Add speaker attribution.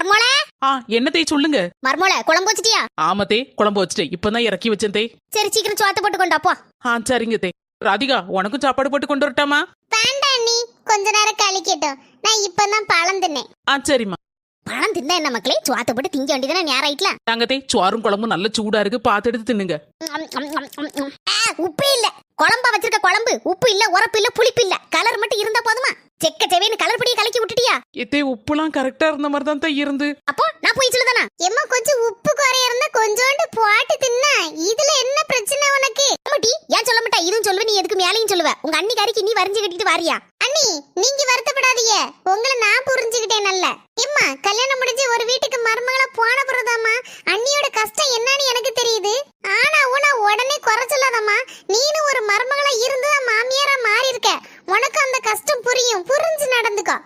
Speaker 1: மர்மோளே
Speaker 2: என்னதே சொல்லுங்க.
Speaker 1: மர்மோளே குழம்பு வச்சிட்டியா?
Speaker 2: ஆமத்தே குழம்பு வச்சுட்டேன், இப்பதான் இறக்கி வச்சேன் தே.
Speaker 1: சரி சீக்கிரம் சோத்த போட்டு கொண்டு அப்போ.
Speaker 2: சரிங்க தே. ராதிகா உனக்கும் சாப்பாடு போட்டு கொண்டு வரட்டாமா?
Speaker 1: வேண்டாம் நீ கொஞ்ச நேரம் கழிக்கட்டும், நான் இப்பதான் பழம் தின்னேன்.
Speaker 2: சரிம்மா.
Speaker 1: பழம் தின்னா என்ன மக்களே, சோத்த போட்டு திங்க வேண்டியதானே நேரம் ஆயிட்டல.
Speaker 2: தாங்கத்தே சோறும் குழம்பும் நல்ல சூடா இருக்கு, பார்த்து எடுத்து தின்னுங்க.
Speaker 1: உப்பு இல்ல, குழம்பா வச்சிருக்க குழம்பு உப்பு இல்ல, உரப்பு இல்ல, புளிப்பு இல்ல, கலர் மட்டும் இருந்தா போதுமா? செக்க செவேன்னு கலர் பொடியை கலக்கி விட்டுட்டியா?
Speaker 2: இதே உப்புலாம் கரெக்டா இருந்த மாதிரி தான் இருந்து.
Speaker 1: அப்போ நான் போய் சொல்லுதானா? எம்மா கொஞ்சம் உப்பு குறைய இருந்தா கொஞ்சோண்டு போட்டு தின்னா, இதுல என்ன பிரச்சனை உனக்கு? அம்மாடி ஏன் சொல்ல மாட்டா? இதுவும் சொல்லுவ, நீ எதுக்கு மேலையும் சொல்லுவ? உங்க அண்ணி கறிக்கு நீ வரைஞ்சு கட்டிட்டு வாரியா? அண்ணி நீங்க வருத்தப்படாதீங்க, உங்களை நான் புரிஞ்சுக்கிட்டேன். நல்ல எம்மா கல்யாணம் முடிஞ்சு ஒரு வீட்டுக்கு மருமகளா போன பிறதாம்மா அண்ணியோட கஷ்டம் என்னன்னு எனக்கு தெரியுது. ஆனா உன உடனே குறை சொல்லாதம்மா, நீனும் ஒரு மருமகளா இருந்துதான் மாமியாரா மாறி இருக்க, உனக்கு அந்த கஷ்டம் புரியும், புரிஞ்சு நடந்துக்கோ.